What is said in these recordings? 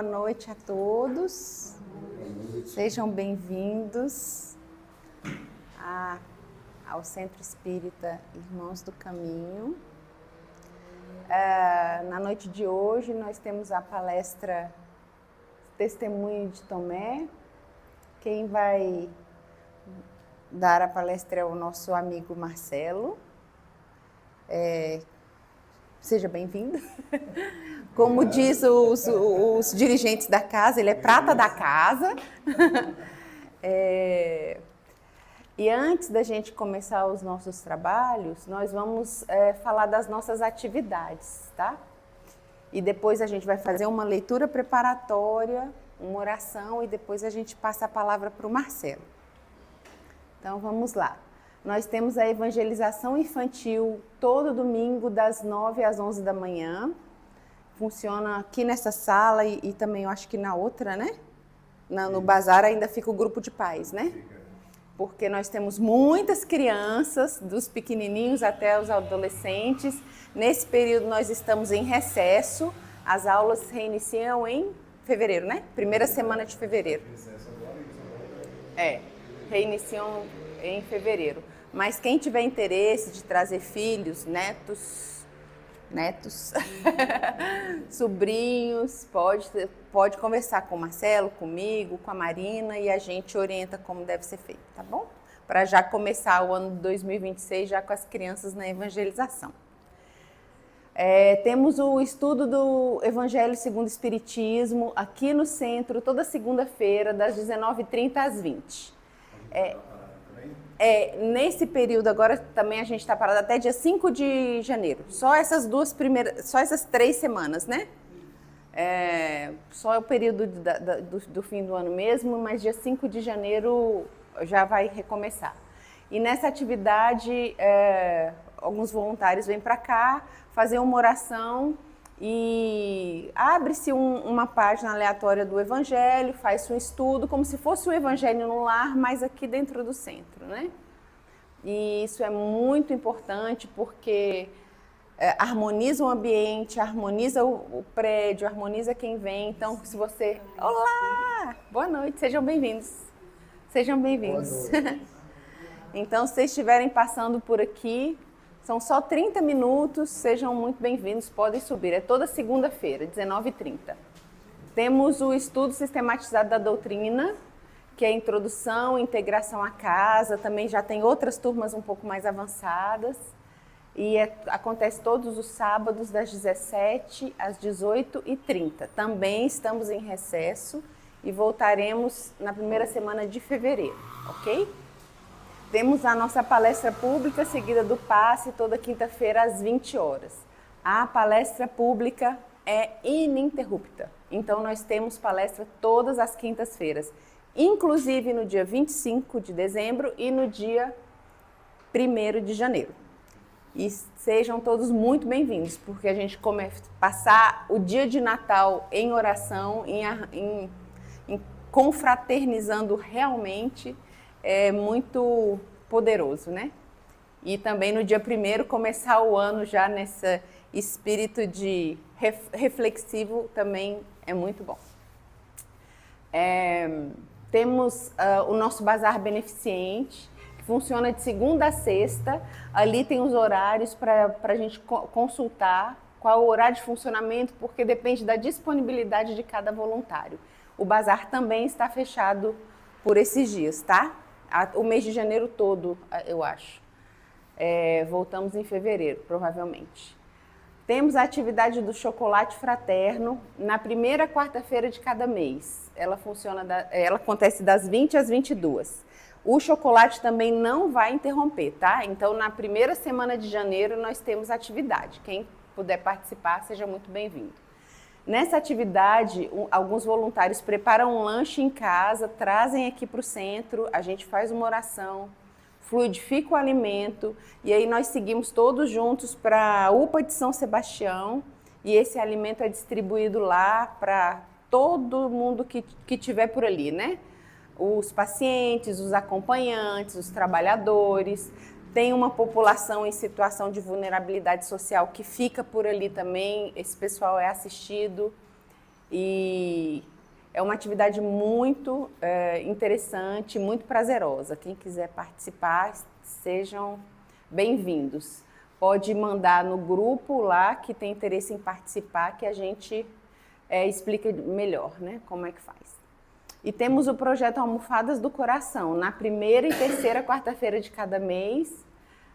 Boa noite a todos, sejam bem-vindos ao Centro Espírita Irmãos do Caminho. Na noite de hoje nós temos a palestra Testemunho de Tomé. Quem vai dar a palestra é o nosso amigo Marcelo. Seja bem-vindo. Como diz os dirigentes da casa, ele é prata da casa. E antes da gente começar os nossos trabalhos, nós vamos falar das nossas atividades, tá? E depois a gente vai fazer uma leitura preparatória, uma oração, e depois a gente passa a palavra para o Marcelo. Então vamos lá. Nós temos a evangelização infantil todo domingo das 9 às 11 da manhã. Funciona aqui nessa sala e também eu acho que na outra, né? No bazar ainda fica o grupo de pais, né? Porque nós temos muitas crianças, dos pequenininhos até os adolescentes. Nesse período nós estamos em recesso. As aulas reiniciam em fevereiro, né? Primeira semana de fevereiro. Reiniciam em fevereiro. Mas quem tiver interesse de trazer filhos, netos, sobrinhos, pode conversar com o Marcelo, comigo, com a Marina, e a gente orienta como deve ser feito, tá bom? Para já começar o ano de 2026 já com as crianças na evangelização. Temos o estudo do Evangelho segundo o Espiritismo aqui no centro, toda segunda-feira, das 19h30 às 20h. Nesse período agora também a gente está parado até dia 5 de janeiro. Só essas 3 semanas, né? Só o período do fim do ano mesmo, mas dia 5 de janeiro já vai recomeçar. E nessa atividade, alguns voluntários vêm para cá fazer uma oração e abre-se uma página aleatória do Evangelho, faz um estudo como se fosse o Evangelho no lar, mas aqui dentro do centro, né? E isso é muito importante porque harmoniza o ambiente, harmoniza o prédio, harmoniza quem vem. Então, se você... Olá! Boa noite, sejam bem-vindos. Sejam bem-vindos. Então, se vocês estiverem passando por aqui, são só 30 minutos, sejam muito bem-vindos, podem subir. É toda segunda-feira, 19h30. Temos o estudo sistematizado da doutrina, que é a introdução, integração à casa, também já tem outras turmas um pouco mais avançadas. E acontece todos os sábados, das 17h às 18h30. Também estamos em recesso e voltaremos na primeira semana de fevereiro, ok? Temos a nossa palestra pública, seguida do passe, toda quinta-feira às 20h. A palestra pública é ininterrupta. Então, nós temos palestra todas as quintas-feiras, inclusive no dia 25 de dezembro e no dia 1º de janeiro. E sejam todos muito bem-vindos, porque a gente começa a passar o dia de Natal em oração, em confraternizando realmente. É muito poderoso, né? E também no dia 1º começar o ano já nesse espírito de reflexivo também é muito bom. Temos o nosso bazar beneficente, que funciona de segunda a sexta. Ali tem os horários para a gente consultar qual o horário de funcionamento, porque depende da disponibilidade de cada voluntário. O bazar também está fechado por esses dias, tá? O mês de janeiro todo, eu acho. Voltamos em fevereiro, provavelmente. Temos a atividade do chocolate fraterno na primeira quarta-feira de cada mês. Ela acontece das 20 às 22. O chocolate também não vai interromper, tá? Então, na primeira semana de janeiro, nós temos atividade. Quem puder participar, seja muito bem-vindo. Nessa atividade, alguns voluntários preparam um lanche em casa, trazem aqui para o centro, a gente faz uma oração, fluidifica o alimento e aí nós seguimos todos juntos para a UPA de São Sebastião e esse alimento é distribuído lá para todo mundo que tiver por ali, né? Os pacientes, os acompanhantes, os trabalhadores. Tem uma população em situação de vulnerabilidade social que fica por ali também, esse pessoal é assistido. e é uma atividade muito interessante, muito prazerosa. Quem quiser participar, sejam bem-vindos. Pode mandar no grupo lá que tem interesse em participar, que a gente explica melhor, né, como é que faz. E temos o projeto Almofadas do Coração, na primeira e terceira quarta-feira de cada mês,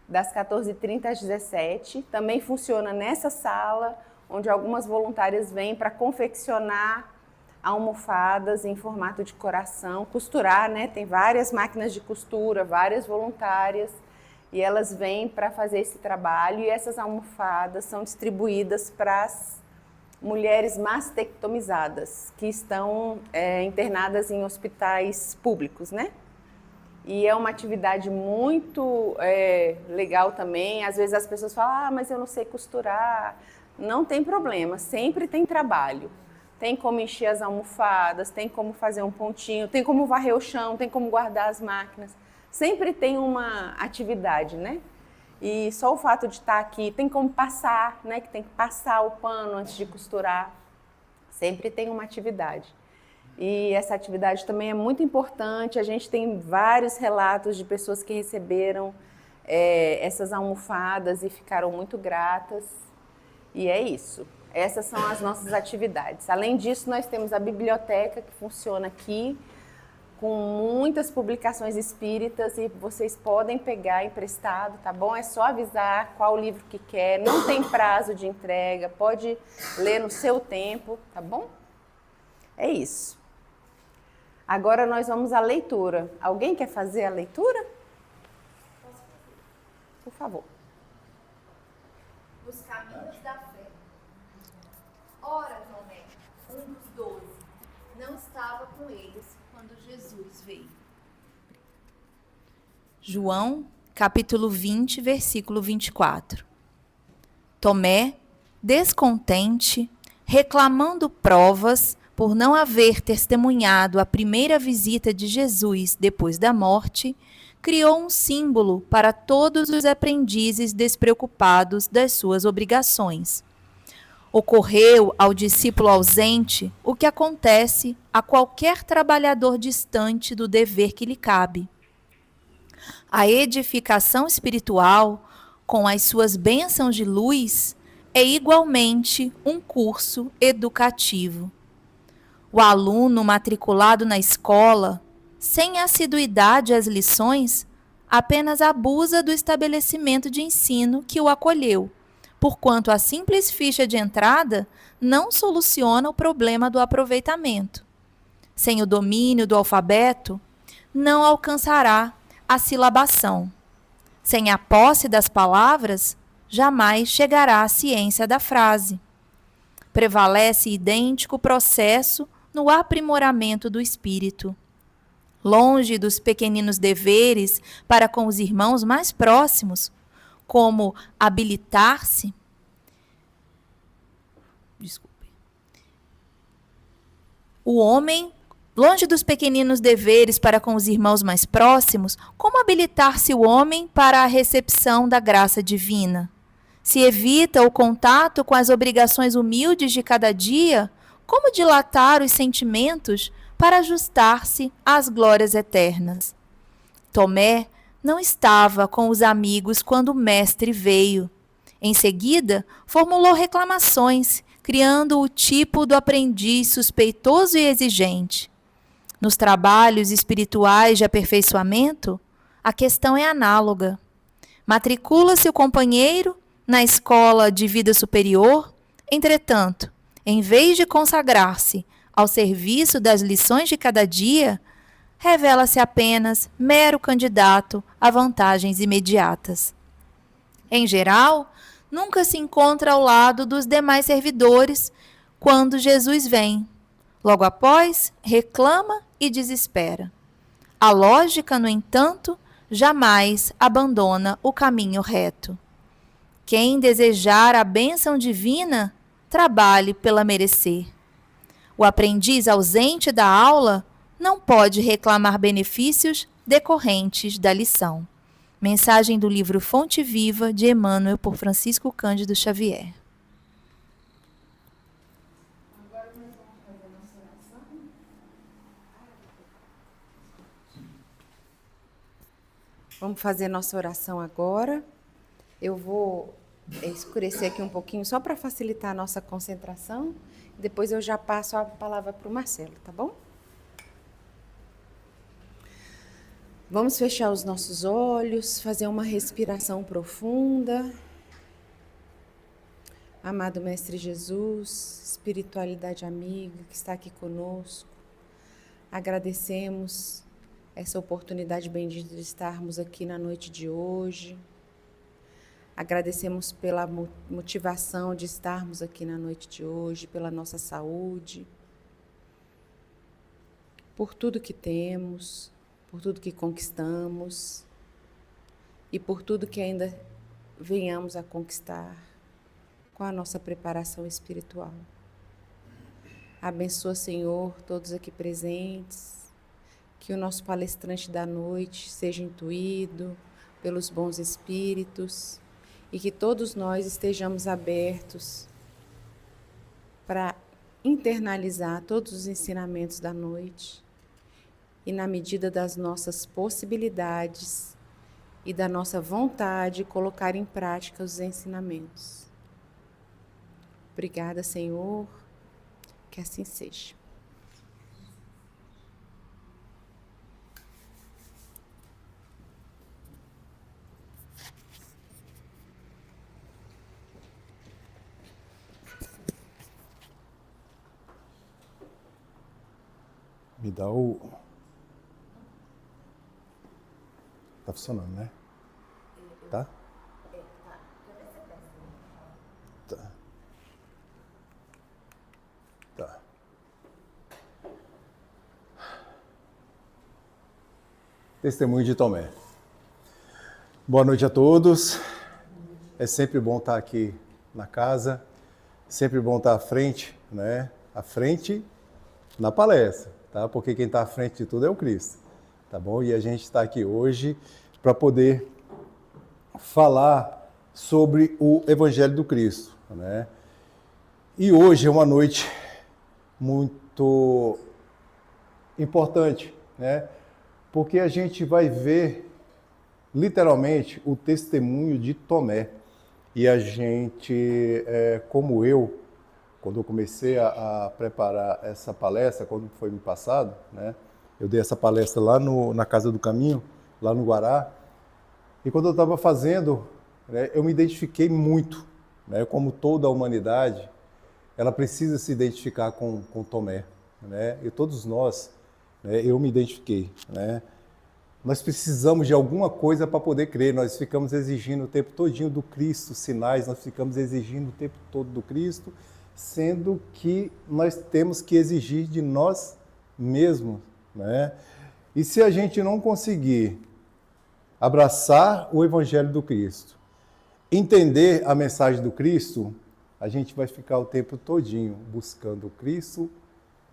das 14h30 às 17h. Também funciona nessa sala, onde algumas voluntárias vêm para confeccionar almofadas em formato de coração, costurar, né? Tem várias máquinas de costura, várias voluntárias, e elas vêm para fazer esse trabalho, e essas almofadas são distribuídas para as mulheres mastectomizadas, que estão internadas em hospitais públicos, né? E é uma atividade muito legal também. Às vezes as pessoas falam, mas eu não sei costurar. Não tem problema, sempre tem trabalho. Tem como encher as almofadas, tem como fazer um pontinho, tem como varrer o chão, tem como guardar as máquinas. Sempre tem uma atividade, né? E só o fato de estar aqui, tem como passar, né? Que tem que passar o pano antes de costurar. Sempre tem uma atividade. E essa atividade também é muito importante. A gente tem vários relatos de pessoas que receberam essas almofadas e ficaram muito gratas. E é isso. Essas são as nossas atividades. Além disso, nós temos a biblioteca que funciona aqui, com muitas publicações espíritas, e vocês podem pegar emprestado, tá bom? É só avisar qual livro que quer, não tem prazo de entrega, pode ler no seu tempo, tá bom? É isso. Agora nós vamos à leitura. Alguém quer fazer a leitura? Por favor. Os caminhos da fé. Ora, Tomé, um dos 12, não estava com eles quando Jesus veio. João, capítulo 20, versículo 24. Tomé, descontente, reclamando provas por não haver testemunhado a primeira visita de Jesus depois da morte, criou um símbolo para todos os aprendizes despreocupados das suas obrigações. Ocorreu ao discípulo ausente o que acontece a qualquer trabalhador distante do dever que lhe cabe. A edificação espiritual, com as suas bênçãos de luz, é igualmente um curso educativo. O aluno matriculado na escola, sem assiduidade às lições, apenas abusa do estabelecimento de ensino que o acolheu, porquanto a simples ficha de entrada não soluciona o problema do aproveitamento. Sem o domínio do alfabeto, não alcançará a silabação. Sem a posse das palavras, jamais chegará à ciência da frase. Prevalece idêntico processo no aprimoramento do espírito. Longe dos pequeninos deveres para com os irmãos mais próximos, como habilitar-se. O homem, longe dos pequeninos deveres para com os irmãos mais próximos, como habilitar-se o homem para a recepção da graça divina? Se evita o contato com as obrigações humildes de cada dia, como dilatar os sentimentos para ajustar-se às glórias eternas? Tomé não estava com os amigos quando o mestre veio. Em seguida, formulou reclamações, criando o tipo do aprendiz suspeitoso e exigente. Nos trabalhos espirituais de aperfeiçoamento, a questão é análoga. Matricula-se o companheiro na escola de vida superior, entretanto, em vez de consagrar-se ao serviço das lições de cada dia, revela-se apenas mero candidato a vantagens imediatas. Em geral, nunca se encontra ao lado dos demais servidores quando Jesus vem. Logo após, reclama e desespera. A lógica, no entanto, jamais abandona o caminho reto. Quem desejar a bênção divina, trabalhe pela merecer. O aprendiz ausente da aula não pode reclamar benefícios decorrentes da lição. Mensagem do livro Fonte Viva, de Emmanuel, por Francisco Cândido Xavier. Agora nós vamos Vamos fazer nossa oração agora. Eu vou escurecer aqui um pouquinho só para facilitar a nossa concentração. Depois eu já passo a palavra para o Marcelo, tá bom? Vamos fechar os nossos olhos, fazer uma respiração profunda. Amado Mestre Jesus, espiritualidade amiga que está aqui conosco, agradecemos essa oportunidade bendita de estarmos aqui na noite de hoje. Agradecemos pela motivação de estarmos aqui na noite de hoje, pela nossa saúde, por tudo que temos, por tudo que conquistamos e por tudo que ainda venhamos a conquistar com a nossa preparação espiritual. Abençoa, Senhor, todos aqui presentes, que o nosso palestrante da noite seja intuído pelos bons espíritos e que todos nós estejamos abertos para internalizar todos os ensinamentos da noite e, na medida das nossas possibilidades e da nossa vontade, colocar em prática os ensinamentos. Obrigada, Senhor, que assim seja. Me dá o... Tá funcionando, né? Tá? Tá. Tá. Testemunho de Tomé. Boa noite a todos. É sempre bom estar aqui na casa, sempre bom estar à frente, né? À frente na palestra, tá? Porque quem está à frente de tudo é o Cristo, tá bom? E a gente está aqui hoje para poder falar sobre o Evangelho do Cristo, né? E hoje é uma noite muito importante, né? Porque a gente vai ver literalmente o testemunho de Tomé. E a gente, como eu, quando eu comecei a preparar essa palestra, quando foi me passado, né? Eu dei essa palestra lá na Casa do Caminho, lá no Guará. E quando eu estava fazendo, né, eu me identifiquei muito, né? Como toda a humanidade, ela precisa se identificar com Tomé, né? E todos nós, né, eu me identifiquei, né? Nós precisamos de alguma coisa para poder crer, nós ficamos exigindo o tempo todinho do Cristo sinais, nós ficamos exigindo o tempo todo do Cristo, sendo que nós temos que exigir de nós mesmos, né? E se a gente não conseguir abraçar o Evangelho do Cristo, entender a mensagem do Cristo, a gente vai ficar o tempo todinho buscando o Cristo,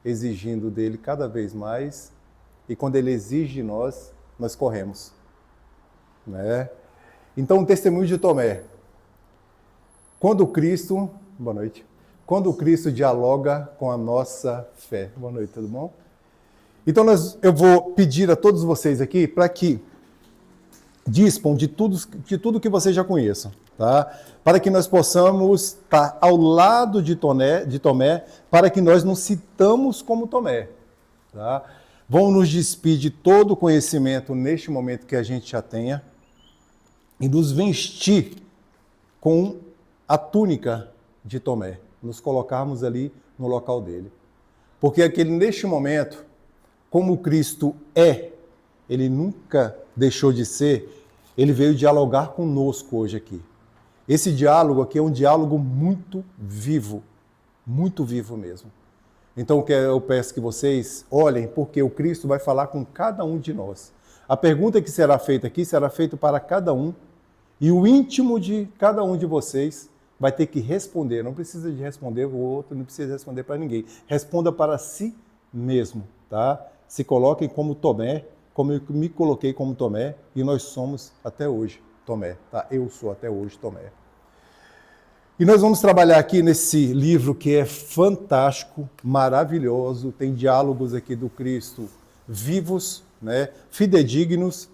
exigindo dele cada vez mais, e quando ele exige de nós, nós corremos, né? Então, o testemunho de Tomé. Quando o Cristo, boa noite, quando o Cristo dialoga com a nossa fé. Boa noite, tudo bom? Então, eu vou pedir a todos vocês aqui para que dispam de tudo que vocês já conheçam, tá? Para que nós possamos estar ao lado de Tomé, para que nós nos citamos como Tomé, tá? Vamos nos despir de todo o conhecimento neste momento que a gente já tenha e nos vestir com a túnica de Tomé, nos colocarmos ali no local dele. Porque neste momento, como Cristo é, ele nunca deixou de ser, ele veio dialogar conosco hoje aqui. Esse diálogo aqui é um diálogo muito vivo mesmo. Então eu peço que vocês olhem, porque o Cristo vai falar com cada um de nós. A pergunta que será feita aqui será feita para cada um, e o íntimo de cada um de vocês vai ter que responder. Não precisa de responder o outro, não precisa responder para ninguém. Responda para si mesmo, tá? Se coloquem como Tomé, como eu me coloquei como Tomé, e nós somos até hoje Tomé, tá? Eu sou até hoje Tomé. E nós vamos trabalhar aqui nesse livro que é fantástico, maravilhoso, tem diálogos aqui do Cristo vivos, né, fidedignos,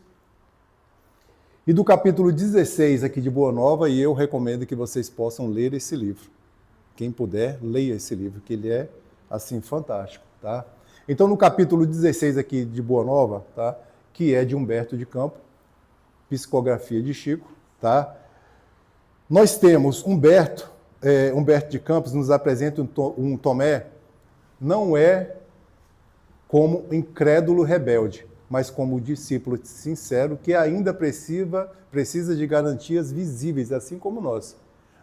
e do capítulo 16 aqui de Boa Nova, e eu recomendo que vocês possam ler esse livro. Quem puder, leia esse livro, que ele é, assim, fantástico, tá? Então, no capítulo 16 aqui de Boa Nova, tá? Que é de Humberto de Campos, psicografia de Chico, tá? Nós temos Humberto de Campos nos apresenta um Tomé, não é como incrédulo rebelde, mas como discípulo sincero que ainda precisa de garantias visíveis, assim como nós.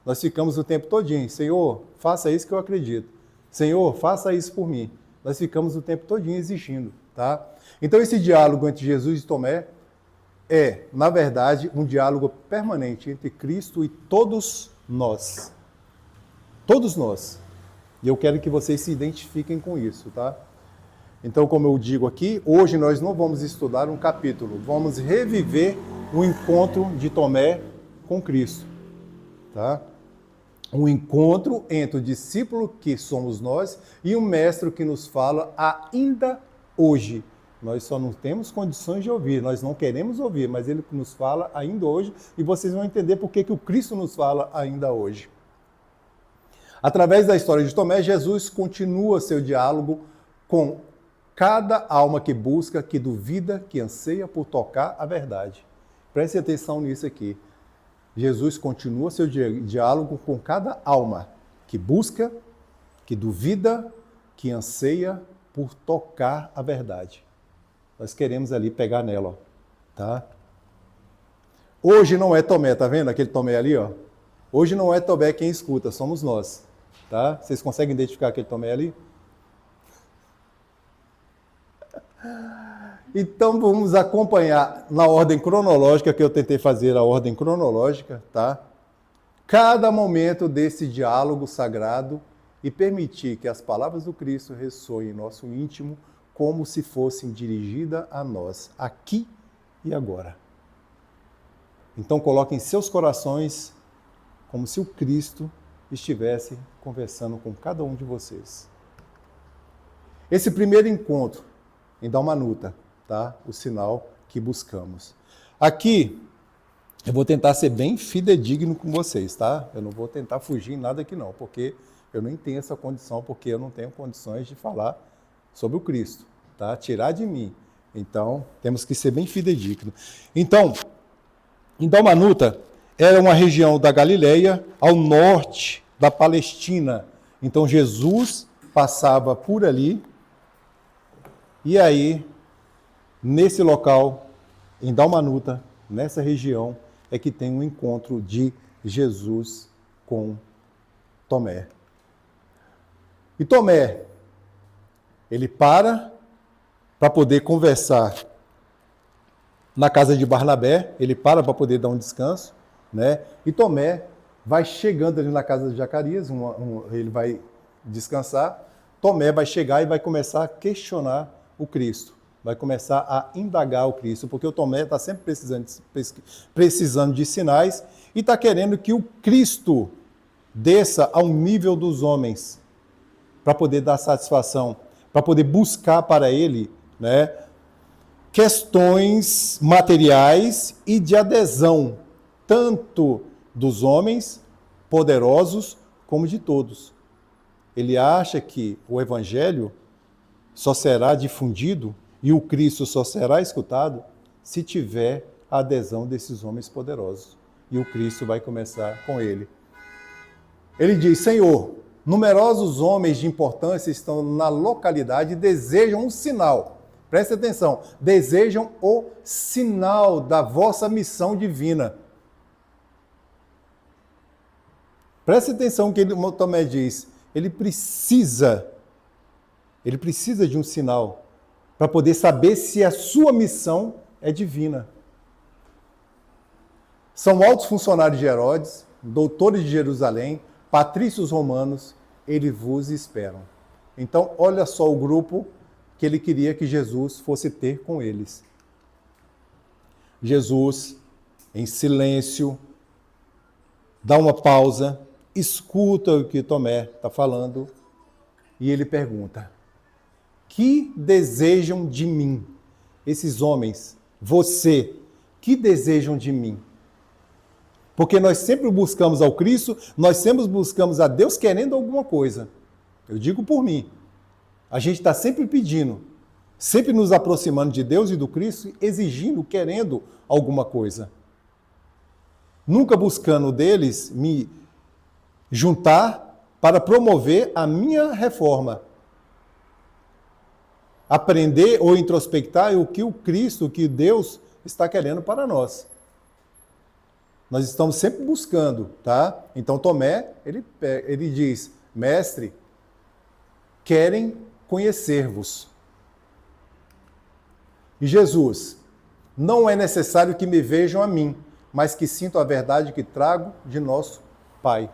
Nós ficamos o tempo todinho, Senhor, faça isso que eu acredito. Senhor, faça isso por mim. Nós ficamos o tempo todinho exigindo, tá? Então esse diálogo entre Jesus e Tomé é, na verdade, um diálogo permanente entre Cristo e todos nós. Todos nós. E eu quero que vocês se identifiquem com isso, tá? Então, como eu digo aqui, hoje nós não vamos estudar um capítulo, vamos reviver o encontro de Tomé com Cristo, tá? Um encontro entre o discípulo que somos nós e o mestre que nos fala ainda hoje. Nós só não temos condições de ouvir, nós não queremos ouvir, mas ele nos fala ainda hoje e vocês vão entender por que o Cristo nos fala ainda hoje. Através da história de Tomé, Jesus continua seu diálogo com cada alma que busca, que duvida, que anseia por tocar a verdade. Preste atenção nisso aqui. Jesus continua seu diálogo com cada alma que busca, que duvida, que anseia por tocar a verdade. Nós queremos ali pegar nela, ó, tá? Hoje não é Tomé, tá vendo aquele Tomé ali, ó? Hoje não é Tomé quem escuta, somos nós, tá? Vocês conseguem identificar aquele Tomé ali? Então vamos acompanhar na ordem cronológica, que eu tentei fazer a ordem cronológica, tá? Cada momento desse diálogo sagrado e permitir que as palavras do Cristo ressoem em nosso íntimo como se fossem dirigidas a nós, aqui e agora. Então coloquem seus corações como se o Cristo estivesse conversando com cada um de vocês. Esse primeiro encontro em Dalmanuta, tá? O sinal que buscamos. Aqui, eu vou tentar ser bem fidedigno com vocês, tá? Eu não vou tentar fugir em nada aqui não, porque eu nem tenho essa condição, porque eu não tenho condições de falar sobre o Cristo, tá? Tirar de mim. Então, temos que ser bem fidedigno. Então, em Dalmanuta, era uma região da Galileia, ao norte da Palestina. Então, Jesus passava por ali, e aí, nesse local, em Dalmanuta, nessa região, é que tem um encontro de Jesus com Tomé. E Tomé, ele para poder conversar na casa de Barnabé, ele para poder dar um descanso, né? E Tomé vai chegando ali na casa de Zacarias, ele vai descansar, Tomé vai chegar e vai começar a questionar o Cristo, vai começar a indagar o Cristo, porque o Tomé está sempre precisando de sinais e está querendo que o Cristo desça ao nível dos homens para poder dar satisfação, para poder buscar para ele, né, questões materiais e de adesão, tanto dos homens poderosos como de todos. Ele acha que o Evangelho só será difundido e o Cristo só será escutado se tiver a adesão desses homens poderosos. E o Cristo vai começar com ele. Ele diz, Senhor, numerosos homens de importância estão na localidade e desejam um sinal. Preste atenção, desejam o sinal da vossa missão divina. Preste atenção que Tomé diz, ele precisa de um sinal para poder saber se a sua missão é divina. São altos funcionários de Herodes, doutores de Jerusalém, patrícios romanos, eles vos esperam. Então, olha só o grupo que ele queria que Jesus fosse ter com eles. Jesus, em silêncio, dá uma pausa, escuta o que Tomé está falando e ele pergunta, que desejam de mim esses homens, você, que desejam de mim? Porque nós sempre buscamos ao Cristo, nós sempre buscamos a Deus querendo alguma coisa. Eu digo por mim. A gente está sempre pedindo, sempre nos aproximando de Deus e do Cristo, exigindo, querendo alguma coisa. Nunca buscando deles me juntar para promover a minha reforma. Aprender ou introspectar o que o Cristo, o que Deus está querendo para nós. Nós estamos sempre buscando, tá? Então Tomé, ele diz, mestre, querem conhecer-vos. E Jesus, não é necessário que me vejam a mim, mas que sintam a verdade que trago de nosso Pai.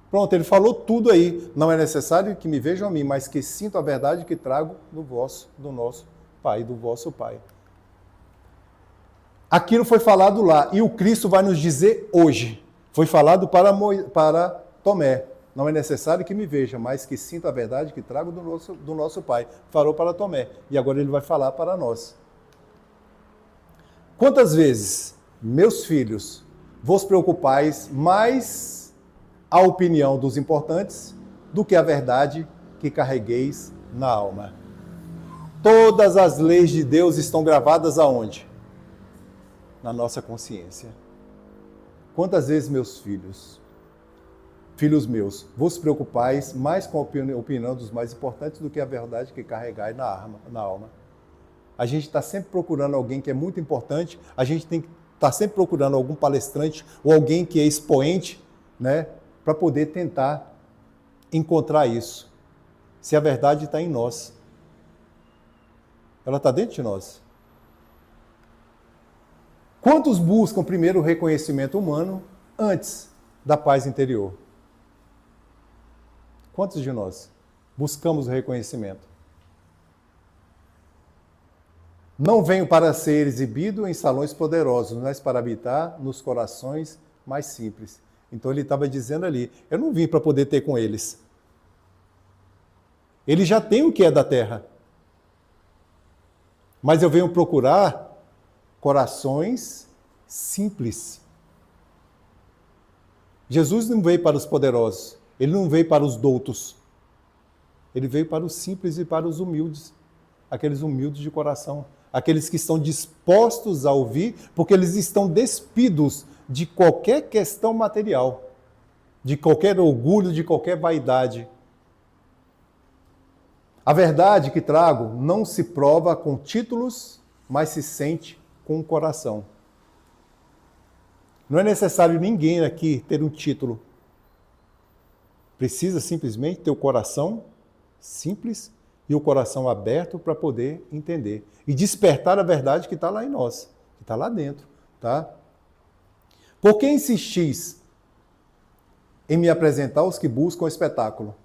Pronto, ele falou tudo aí. Não é necessário que me vejam a mim, mas que sintam a verdade que trago do nosso Pai, do vosso Pai. Aquilo foi falado lá, e o Cristo vai nos dizer hoje. Foi falado para Tomé. Não é necessário que me veja, mas que sinta a verdade que trago do nosso Pai. Falou para Tomé, e agora ele vai falar para nós. Quantas vezes, meus filhos, vos preocupais mais a opinião dos importantes do que a verdade que carregueis na alma? Todas as leis de Deus estão gravadas aonde? Na nossa consciência. Quantas vezes, meus filhos meus, vos preocupais mais com a opinião dos mais importantes do que a verdade que carregai na alma? A gente está sempre procurando alguém que é muito importante, a gente tem que estar sempre procurando algum palestrante ou alguém que é expoente, né, para poder tentar encontrar isso. Se a verdade está em nós. Ela está dentro de nós. Quantos buscam primeiro o reconhecimento humano antes da paz interior? Quantos de nós buscamos o reconhecimento? Não venho para ser exibido em salões poderosos, mas para habitar nos corações mais simples. Então ele estava dizendo ali, eu não vim para poder ter com eles. Eles já têm o que é da terra. Mas eu venho procurar corações simples. Jesus não veio para os poderosos, ele não veio para os doutos. Ele veio para os simples e para os humildes, aqueles humildes de coração, aqueles que estão dispostos a ouvir, porque eles estão despidos de qualquer questão material, de qualquer orgulho, de qualquer vaidade. A verdade que trago não se prova com títulos, mas se sente com o coração. Não é necessário ninguém aqui ter um título. Precisa simplesmente ter o coração simples e o coração aberto para poder entender. E despertar a verdade que está lá em nós, que está lá dentro. Tá? Por que insistis em me apresentar os que buscam o espetáculo?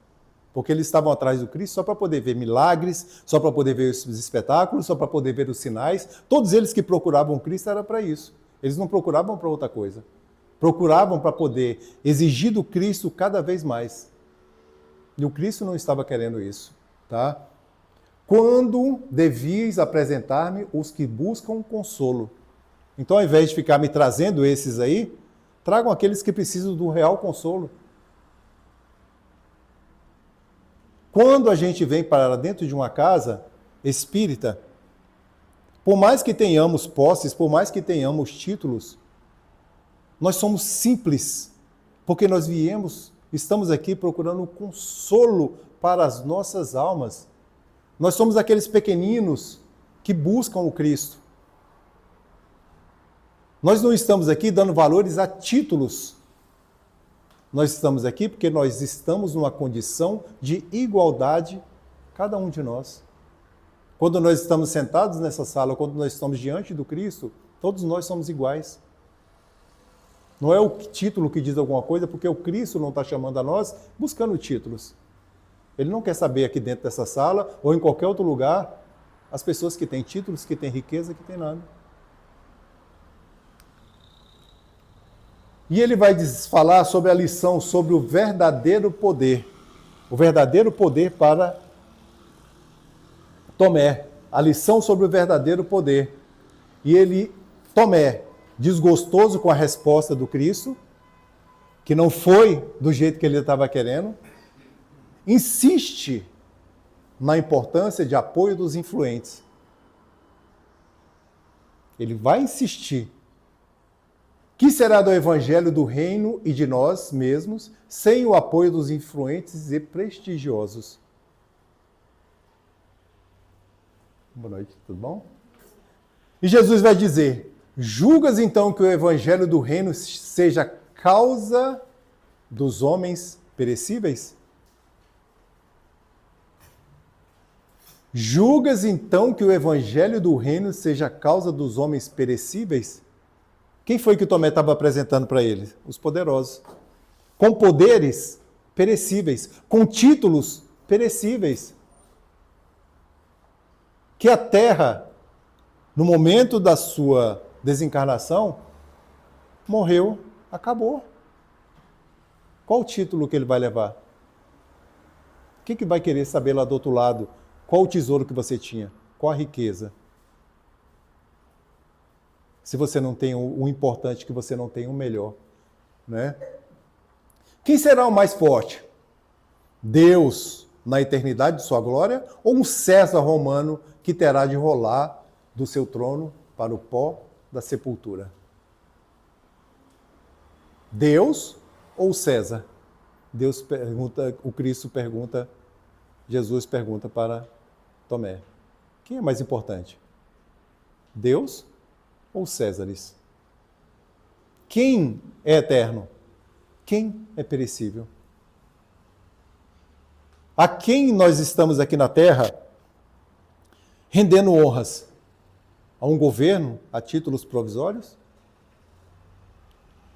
Porque eles estavam atrás do Cristo só para poder ver milagres, só para poder ver os espetáculos, só para poder ver os sinais. Todos eles que procuravam Cristo era para isso. Eles não procuravam para outra coisa. Procuravam para poder exigir do Cristo cada vez mais. E o Cristo não estava querendo isso. Tá? Quando devias apresentar-me os que buscam consolo. Então, ao invés de ficar me trazendo esses aí, tragam aqueles que precisam do real consolo. Quando a gente vem para dentro de uma casa espírita, por mais que tenhamos posses, por mais que tenhamos títulos, nós somos simples, porque nós estamos aqui procurando consolo para as nossas almas. Nós somos aqueles pequeninos que buscam o Cristo. Nós não estamos aqui dando valores a títulos. Nós estamos aqui porque nós estamos numa condição de igualdade, cada um de nós. Quando nós estamos sentados nessa sala, quando nós estamos diante do Cristo, todos nós somos iguais. Não é o título que diz alguma coisa, porque o Cristo não está chamando a nós buscando títulos. Ele não quer saber aqui dentro dessa sala ou em qualquer outro lugar as pessoas que têm títulos, que têm riqueza, que têm nada. E ele vai falar sobre a lição, sobre o verdadeiro poder. O verdadeiro poder para Tomé. a lição sobre o verdadeiro poder. E ele, Tomé, desgostoso com a resposta do Cristo, que não foi do jeito que ele estava querendo, insiste na importância de apoio dos influentes. Ele vai insistir. Que será do evangelho do reino e de nós mesmos, sem o apoio dos influentes e prestigiosos? Boa noite, tudo bom? E Jesus vai dizer: julgas então que o evangelho do reino seja causa dos homens perecíveis? Julgas então que o evangelho do reino seja causa dos homens perecíveis? Quem foi que o Tomé estava apresentando para ele? Os poderosos. Com poderes perecíveis, com títulos perecíveis. Que a terra, no momento da sua desencarnação, morreu, acabou. Qual o título que ele vai levar? O que vai querer saber lá do outro lado? Qual o tesouro que você tinha? Qual a riqueza? Se você não tem o importante, que você não tem o melhor, né? Quem será o mais forte? Deus, na eternidade de sua glória, ou um César romano que terá de rolar do seu trono para o pó da sepultura? Deus ou César? Deus pergunta, o Cristo pergunta, Jesus pergunta para Tomé: quem é mais importante? Deus ou Césares? Quem é eterno? Quem é perecível? A quem nós estamos aqui na terra rendendo honras? A um governo, a títulos provisórios?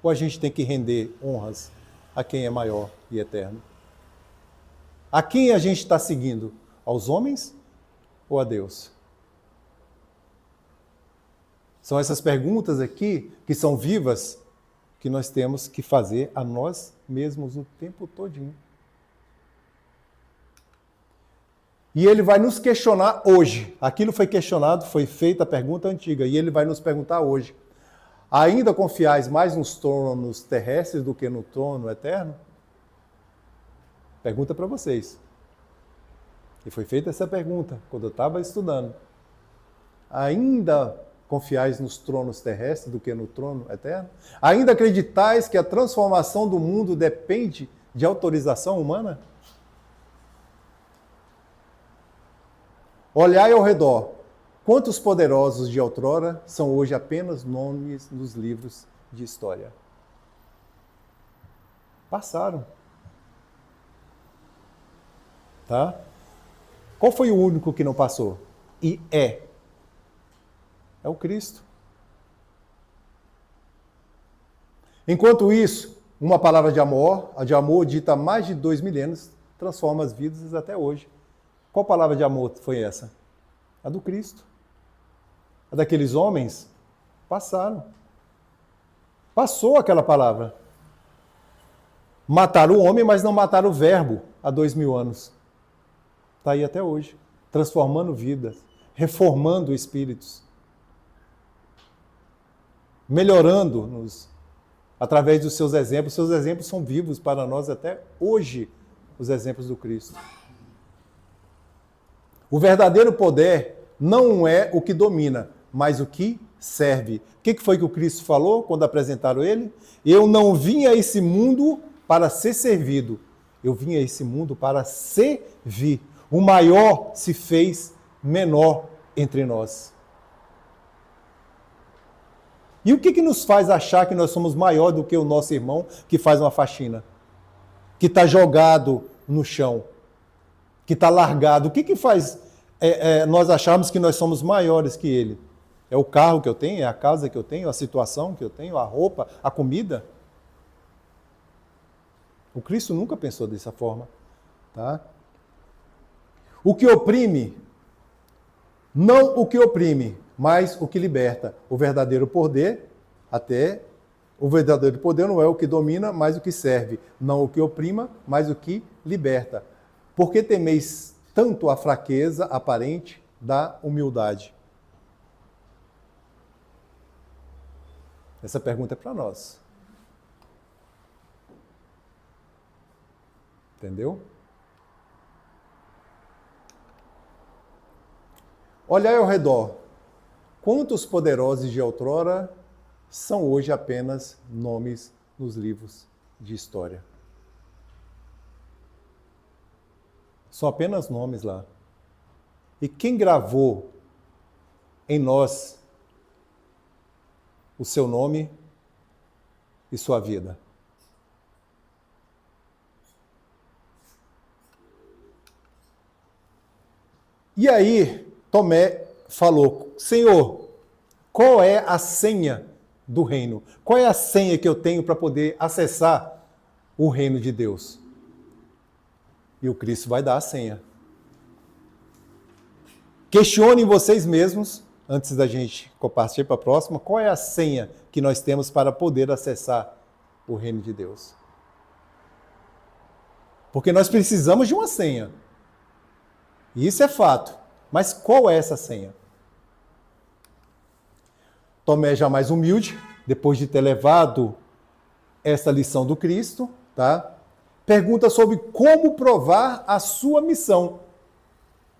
Ou a gente tem que render honras a quem é maior e eterno? A quem a gente está seguindo? Aos homens ou a Deus? São essas perguntas aqui, que são vivas, que nós temos que fazer a nós mesmos o tempo todinho. E ele vai nos questionar hoje. Aquilo foi questionado, foi feita a pergunta antiga, e ele vai nos perguntar hoje: ainda confiais mais nos tronos terrestres do que no trono eterno? Pergunta para vocês. E foi feita essa pergunta quando eu estava estudando. Ainda confiais nos tronos terrestres do que no trono eterno? Ainda acreditais que a transformação do mundo depende de autorização humana? Olhai ao redor. Quantos poderosos de outrora são hoje apenas nomes nos livros de história? Passaram. Tá? Qual foi o único que não passou? E é o Cristo. Enquanto isso, uma palavra de amor dita há mais de 2 milênios, transforma as vidas até hoje. Qual palavra de amor foi essa? A do Cristo. A daqueles homens? Passaram. Passou aquela palavra. Mataram o homem, mas não mataram o verbo há 2000 anos. Está aí até hoje, transformando vidas, reformando espíritos, melhorando-nos através dos seus exemplos. Seus exemplos são vivos para nós até hoje, os exemplos do Cristo. O verdadeiro poder não é o que domina, mas o que serve. O que foi que o Cristo falou quando apresentaram ele? Eu não vim a esse mundo para ser servido, eu vim a esse mundo para servir. O maior se fez menor entre nós. E o que nos faz achar que nós somos maior do que o nosso irmão que faz uma faxina? Que está jogado no chão? Que está largado? O que faz nós acharmos que nós somos maiores que ele? É o carro que eu tenho? É a casa que eu tenho? A situação que eu tenho? A roupa? A comida? O Cristo nunca pensou dessa forma. Tá? O que oprime, não o que oprime, mas o que liberta. O verdadeiro poder não é o que domina, mas o que serve. Não o que oprima, mas o que liberta. Por que temeis tanto a fraqueza aparente da humildade? Essa pergunta é para nós. Entendeu? Olhai ao redor. Quantos poderosos de outrora são hoje apenas nomes nos livros de história? São apenas nomes lá. E quem gravou em nós o seu nome e sua vida? E aí, Tomé falou: Senhor, qual é a senha do reino? Qual é a senha que eu tenho para poder acessar o reino de Deus? E o Cristo vai dar a senha. Questionem vocês mesmos, antes da gente partir para a próxima, qual é a senha que nós temos para poder acessar o reino de Deus? Porque nós precisamos de uma senha. E isso é fato. Mas qual é essa senha? Tomé, já mais humilde, depois de ter levado essa lição do Cristo, tá? Pergunta sobre como provar a sua missão.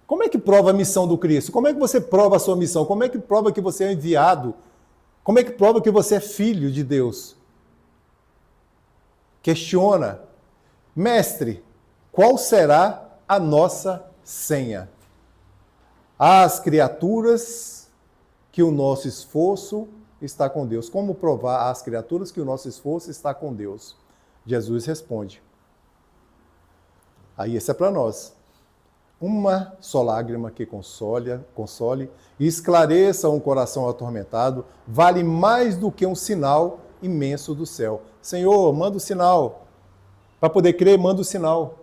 Como é que prova a missão do Cristo? Como é que você prova a sua missão? Como é que prova que você é enviado? Como é que prova que você é filho de Deus? Questiona. Mestre, qual será a nossa senha? As criaturas que o nosso esforço está com Deus. Como provar às criaturas que o nosso esforço está com Deus? Jesus responde. Aí esse é para nós. Uma só lágrima que console e esclareça um coração atormentado vale mais do que um sinal imenso do céu. Senhor, manda o sinal. Para poder crer, manda o sinal.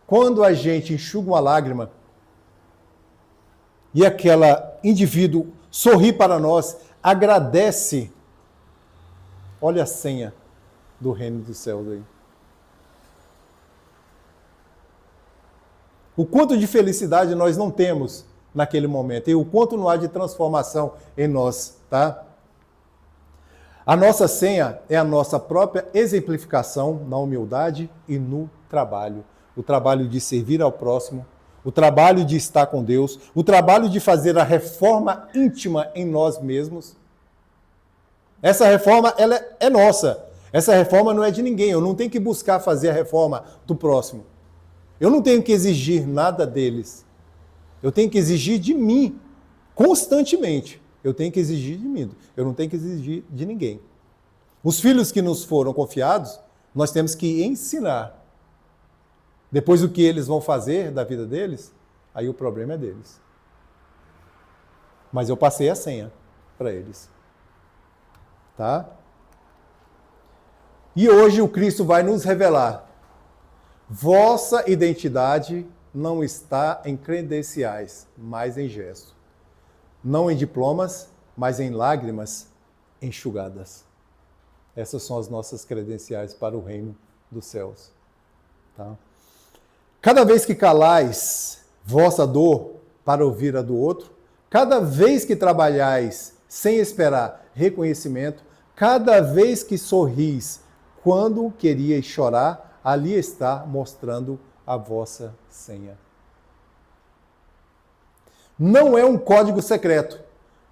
Quando a gente enxuga uma lágrima e aquele indivíduo sorri para nós, agradece, olha a senha do reino dos céus aí. O quanto de felicidade nós não temos naquele momento e o quanto não há de transformação em nós, tá? A nossa senha é a nossa própria exemplificação na humildade e no trabalho. O trabalho de servir ao próximo, o trabalho de estar com Deus, o trabalho de fazer a reforma íntima em nós mesmos. Essa reforma, ela é nossa. Essa reforma não é de ninguém. Eu não tenho que buscar fazer a reforma do próximo. Eu não tenho que exigir nada deles. Eu tenho que exigir de mim, constantemente. Eu tenho que exigir de mim. Eu não tenho que exigir de ninguém. Os filhos que nos foram confiados, nós temos que ensinar. Depois o que eles vão fazer da vida deles, aí o problema é deles. Mas eu passei a senha para eles. Tá? E hoje o Cristo vai nos revelar. Vossa identidade não está em credenciais, mas em gesto. Não em diplomas, mas em lágrimas enxugadas. Essas são as nossas credenciais para o reino dos céus. Tá? Cada vez que calais vossa dor para ouvir a do outro, cada vez que trabalhais sem esperar reconhecimento, cada vez que sorris quando queríeis chorar, ali está mostrando a vossa senha. Não é um código secreto,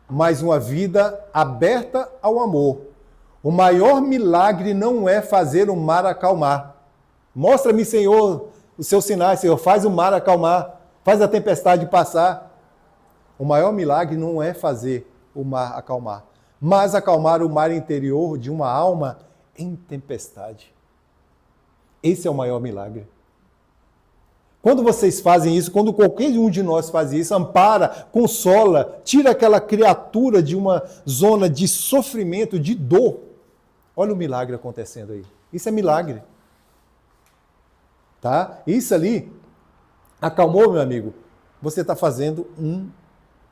mas uma vida aberta ao amor. O maior milagre não é fazer o mar acalmar. Mostra-me, Senhor, os seus sinais, Senhor. Faz o mar acalmar. Faz a tempestade passar. O maior milagre não é fazer o mar acalmar, mas acalmar o mar interior de uma alma em tempestade. Esse é o maior milagre. Quando vocês fazem isso, quando qualquer um de nós faz isso, ampara, consola, tira aquela criatura de uma zona de sofrimento, de dor. Olha o milagre acontecendo aí. Isso é milagre. Tá? Isso ali, acalmou, meu amigo? Você está fazendo um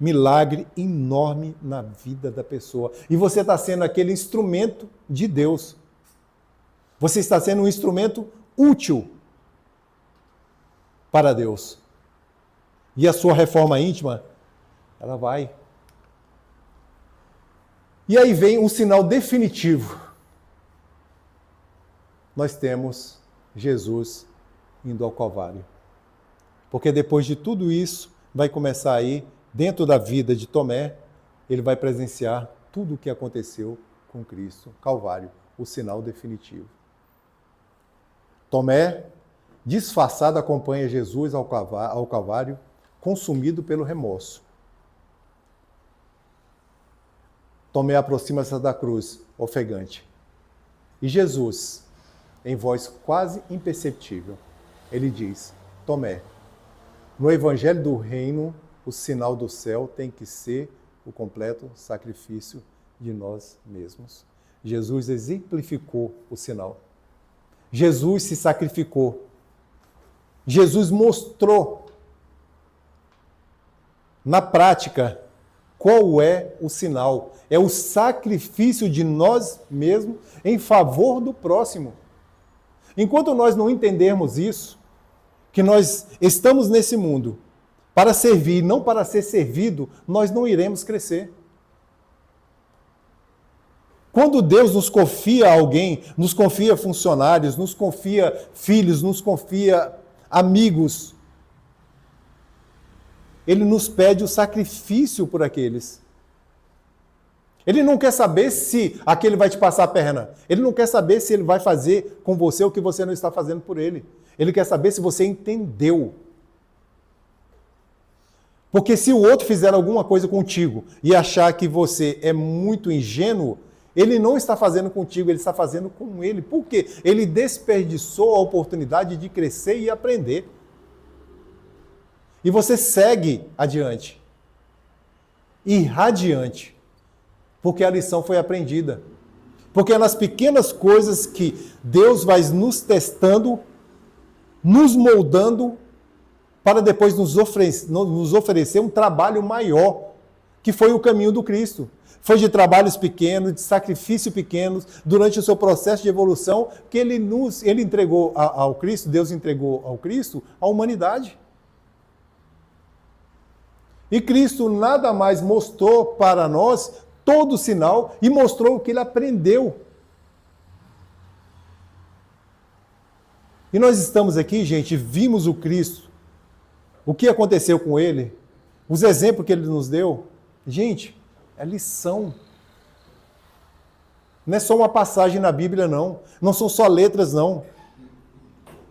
milagre enorme na vida da pessoa. E você está sendo aquele instrumento de Deus. Você está sendo um instrumento útil para Deus. e a sua reforma íntima, ela vai. E aí vem um sinal definitivo. Nós temos Jesus indo ao Calvário. Porque depois de tudo isso, vai começar aí, dentro da vida de Tomé, ele vai presenciar tudo o que aconteceu com Cristo. Calvário, o sinal definitivo. Tomé, disfarçado, acompanha Jesus ao Calvário, consumido pelo remorso. Tomé aproxima-se da cruz, ofegante. E Jesus, em voz quase imperceptível, ele diz: Tomé, no Evangelho do Reino, o sinal do céu tem que ser o completo sacrifício de nós mesmos. Jesus exemplificou o sinal. Jesus se sacrificou. Jesus mostrou na prática qual é o sinal. É o sacrifício de nós mesmos em favor do próximo. Enquanto nós não entendermos isso, que nós estamos nesse mundo para servir, não para ser servido, nós não iremos crescer. Quando Deus nos confia alguém, nos confia funcionários, nos confia filhos, nos confia amigos, Ele nos pede o sacrifício por aqueles. Ele não quer saber se aquele vai te passar a perna. Ele não quer saber se ele vai fazer com você o que você não está fazendo por ele. Ele quer saber se você entendeu. Porque se o outro fizer alguma coisa contigo e achar que você é muito ingênuo, ele não está fazendo contigo, ele está fazendo com ele. Por quê? Ele desperdiçou a oportunidade de crescer e aprender. E você segue adiante. Irradiante. Porque a lição foi aprendida. Porque é nas pequenas coisas que Deus vai nos testando, nos moldando, para depois nos oferecer um trabalho maior, que foi o caminho do Cristo. Foi de trabalhos pequenos, de sacrifício pequenos, durante o seu processo de evolução, que ele entregou ao Cristo, Deus entregou ao Cristo a humanidade. E Cristo nada mais mostrou para nós todo o sinal e mostrou o que ele aprendeu. E nós estamos aqui, gente, vimos o Cristo, o que aconteceu com ele, os exemplos que ele nos deu. Gente, é lição. Não é só uma passagem na Bíblia, não. Não são só letras, não.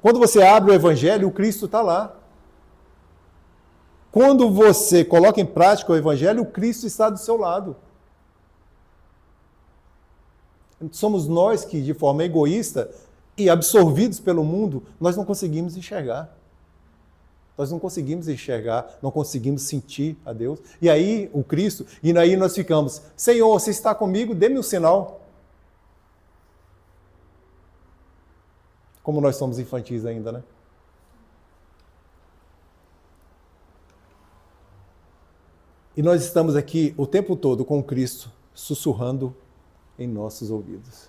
Quando você abre o Evangelho, o Cristo está lá. Quando você coloca em prática o Evangelho, o Cristo está do seu lado. Somos nós que, de forma egoísta e absorvidos pelo mundo, nós não conseguimos enxergar. Nós não conseguimos enxergar, não conseguimos sentir a Deus. E aí, o Cristo, e aí nós ficamos: Senhor, se está comigo, dê-me um sinal. Como nós somos infantis ainda, né? E nós estamos aqui o tempo todo com Cristo sussurrando em nossos ouvidos.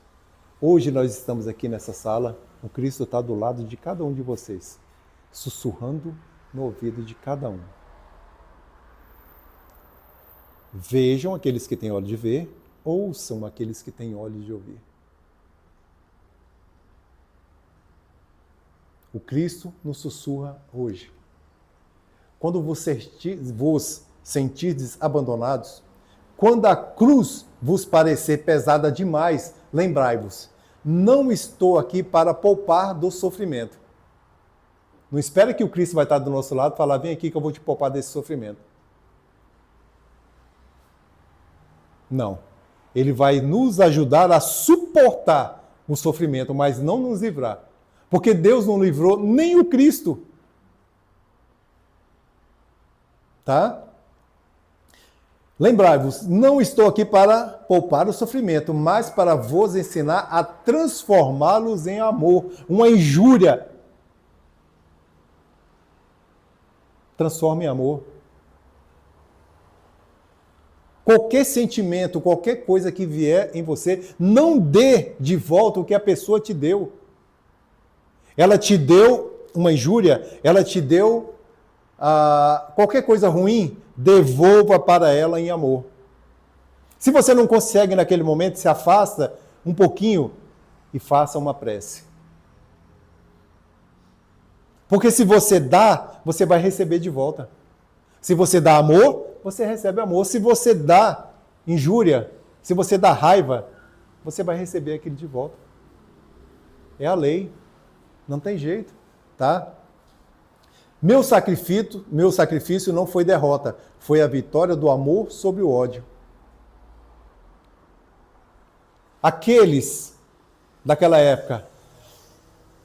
Hoje nós estamos aqui nessa sala, o Cristo está do lado de cada um de vocês, sussurrando no ouvido de cada um. Vejam aqueles que têm olhos de ver, ouçam aqueles que têm olhos de ouvir. O Cristo nos sussurra hoje. Quando vos sentirdes abandonados, quando a cruz vos parecer pesada demais, lembrai-vos, não estou aqui para poupar do sofrimento. Não espere que o Cristo vai estar do nosso lado e falar: vem aqui que eu vou te poupar desse sofrimento. Não. Ele vai nos ajudar a suportar o sofrimento, mas não nos livrar. Porque Deus não livrou nem o Cristo. Tá? Lembrai-vos, não estou aqui para poupar o sofrimento, mas para vos ensinar a transformá-los em amor. Uma injúria transforma em amor. Qualquer sentimento, qualquer coisa que vier em você, não dê de volta o que a pessoa te deu. Ela te deu uma injúria, ela te deu qualquer coisa ruim, devolva para ela em amor. Se você não consegue naquele momento, se afasta um pouquinho e faça uma prece. Porque se você dá, você vai receber de volta. Se você dá amor, você recebe amor. Se você dá injúria, se você dá raiva, você vai receber aquilo de volta. É a lei. Não tem jeito, tá? Meu sacrifício não foi derrota, foi a vitória do amor sobre o ódio. Aqueles daquela época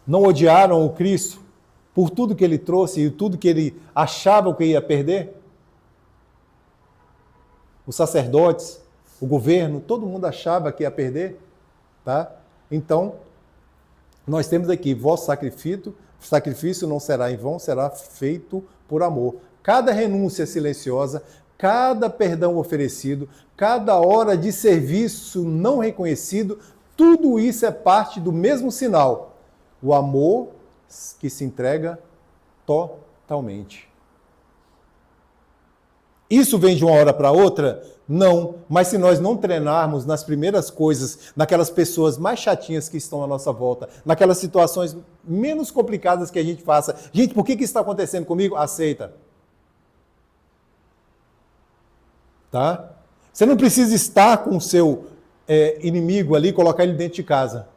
não odiaram o Cristo por tudo que ele trouxe e tudo que ele achava que ia perder? Os sacerdotes, o governo, todo mundo achava que ia perder, tá? Então, nós temos aqui, vosso sacrifício não será em vão, será feito por amor. Cada renúncia silenciosa, cada perdão oferecido, cada hora de serviço não reconhecido, tudo isso é parte do mesmo sinal. O amor que se entrega totalmente. Isso vem de uma hora para outra? Não, mas se nós não treinarmos nas primeiras coisas, naquelas pessoas mais chatinhas que estão à nossa volta, naquelas situações menos complicadas que a gente faça, gente, por que isso está acontecendo comigo? Aceita. Tá? Você não precisa estar com o seu inimigo ali, colocar ele dentro de casa.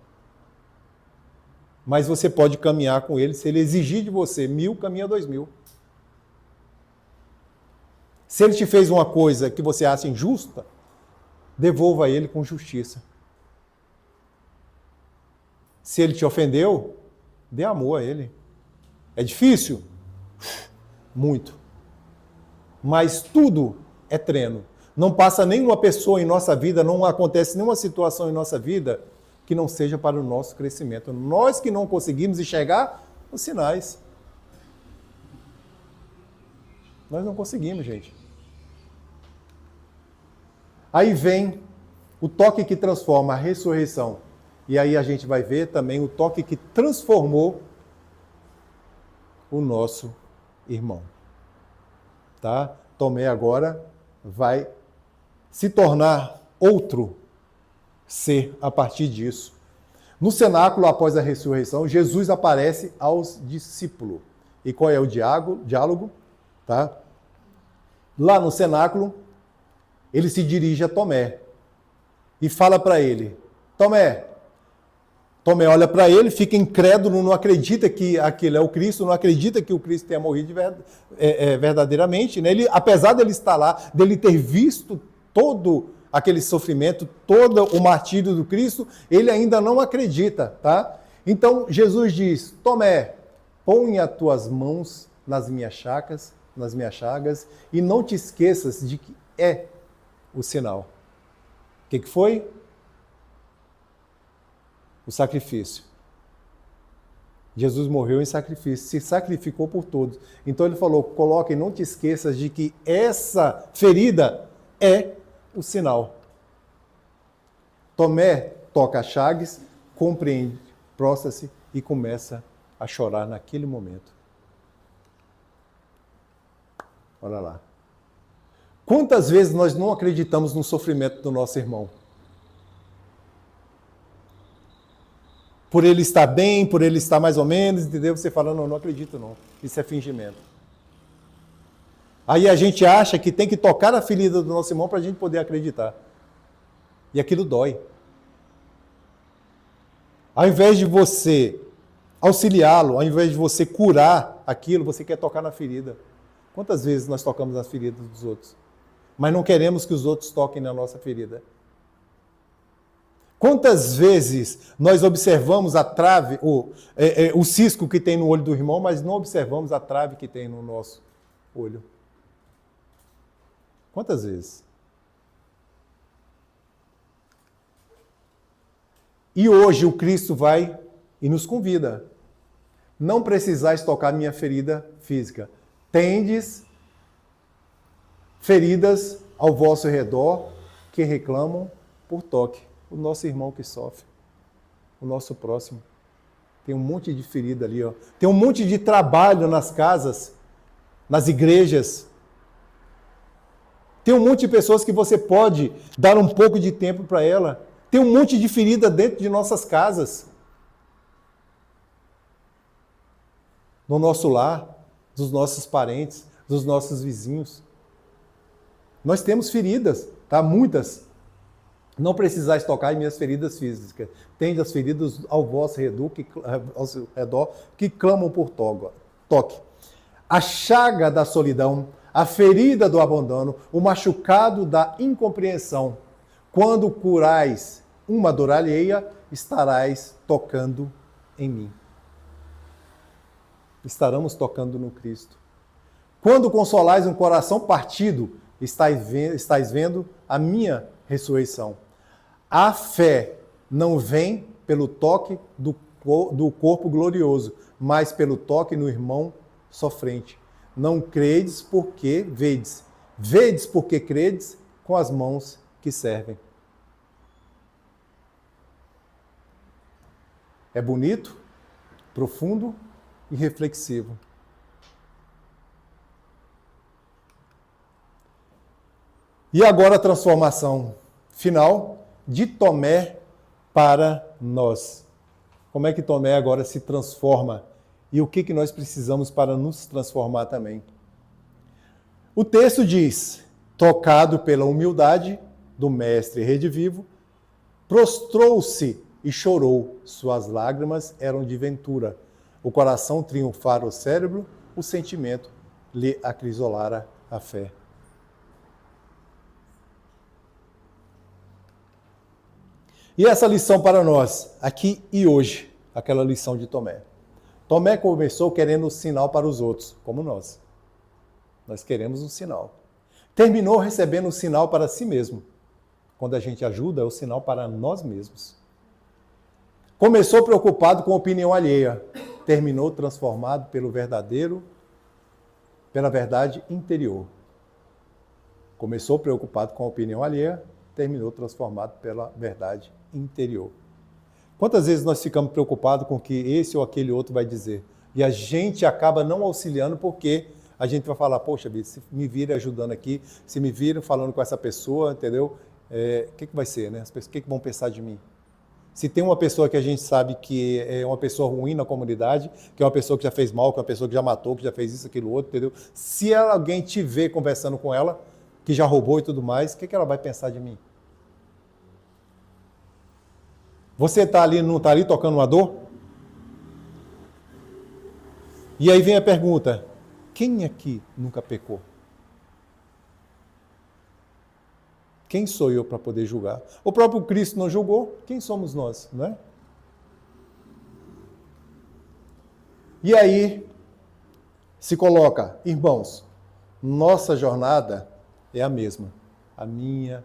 Mas você pode caminhar com ele, se ele exigir de você 1000, caminha 2000. Se ele te fez uma coisa que você acha injusta, devolva a ele com justiça. Se ele te ofendeu, dê amor a ele. É difícil? Muito. Mas tudo é treino. Não passa nenhuma pessoa em nossa vida, não acontece nenhuma situação em nossa vida que não seja para o nosso crescimento. Nós que não conseguimos enxergar os sinais. Nós não conseguimos, gente. Aí vem o toque que transforma, a ressurreição. E aí a gente vai ver também o toque que transformou o nosso irmão. Tá? Tomé agora vai se tornar outro ser a partir disso. No cenáculo, após a ressurreição, Jesus aparece aos discípulos. E qual é o diálogo? Tá? Lá no cenáculo, ele se dirige a Tomé e fala para ele, Tomé olha para ele, fica incrédulo, não acredita que aquele é o Cristo, não acredita que o Cristo tenha morrido verdadeiramente. Né? Ele, apesar dele estar lá, dele ter visto todo aquele sofrimento, todo o martírio do Cristo, ele ainda não acredita. Tá? Então Jesus diz, Tomé, põe as tuas mãos nas minhas chagas, e não te esqueças de que é o sinal. O que foi? O sacrifício. Jesus morreu em sacrifício, se sacrificou por todos. Então ele falou, coloca e não te esqueças de que essa ferida é o sinal. Tomé toca as chagas, compreende, prostra-se e começa a chorar naquele momento. Olha lá. Quantas vezes nós não acreditamos no sofrimento do nosso irmão? Por ele estar bem, por ele estar mais ou menos, entendeu? Você fala, não acredito não. Isso é fingimento. Aí a gente acha que tem que tocar a ferida do nosso irmão para a gente poder acreditar. E aquilo dói. Ao invés de você auxiliá-lo, ao invés de você curar aquilo, você quer tocar na ferida. Quantas vezes nós tocamos nas feridas dos outros? Mas não queremos que os outros toquem na nossa ferida. Quantas vezes nós observamos a trave, o cisco que tem no olho do irmão, mas não observamos a trave que tem no nosso olho? Quantas vezes? E hoje o Cristo vai e nos convida. Não precisais tocar minha ferida física. Tendes feridas ao vosso redor que reclamam por toque. O nosso irmão que sofre, o nosso próximo. Tem um monte de ferida ali, ó. Tem um monte de trabalho nas casas nas igrejas. Tem um monte de pessoas que você pode dar um pouco de tempo para ela. Tem um monte de ferida dentro de nossas casas. No nosso lar, dos nossos parentes, dos nossos vizinhos. Nós temos feridas, tá? Muitas. Não precisais tocar em minhas feridas físicas. Tende as feridas ao vosso redor que clamam por toque. A chaga da solidão, a ferida do abandono, o machucado da incompreensão. Quando curais uma dor alheia, estarás tocando em mim. Estaremos tocando no Cristo. Quando consolais um coração partido, estáis vendo a minha ressurreição. A fé não vem pelo toque do corpo glorioso, mas pelo toque no irmão sofrente. Não credes porque vedes. Vedes porque credes com as mãos que servem. É bonito, profundo e reflexivo. E agora a transformação final de Tomé para nós. Como é que Tomé agora se transforma? E o que nós precisamos para nos transformar também? O texto diz, tocado pela humildade do mestre redivivo, prostrou-se e chorou. Suas lágrimas eram de ventura. O coração triunfara o cérebro, o sentimento lhe acrisolara a fé. E essa lição para nós, aqui e hoje, aquela lição de Tomé. Tomé começou querendo um sinal para os outros, como nós. Nós queremos um sinal. Terminou recebendo um sinal para si mesmo. Quando a gente ajuda, é o sinal para nós mesmos. Começou preocupado com a opinião alheia. Terminou transformado pela verdade interior. Começou preocupado com a opinião alheia, terminou transformado pela verdade interior. Quantas vezes nós ficamos preocupados com o que esse ou aquele outro vai dizer? E a gente acaba não auxiliando porque a gente vai falar, poxa vida, se me virem ajudando aqui, se me virem falando com essa pessoa, entendeu? O que vai ser, né? As pessoas, o que vão pensar de mim? Se tem uma pessoa que a gente sabe que é uma pessoa ruim na comunidade, que é uma pessoa que já fez mal, que é uma pessoa que já matou, que já fez isso, aquilo, outro, entendeu? Se alguém te vê conversando com ela, que já roubou e tudo mais, o que ela vai pensar de mim? Você não está ali tocando uma dor? E aí vem a pergunta, quem aqui nunca pecou? Quem sou eu para poder julgar? O próprio Cristo não julgou, quem somos nós, não é? E aí se coloca, irmãos, nossa jornada é a mesma. A minha,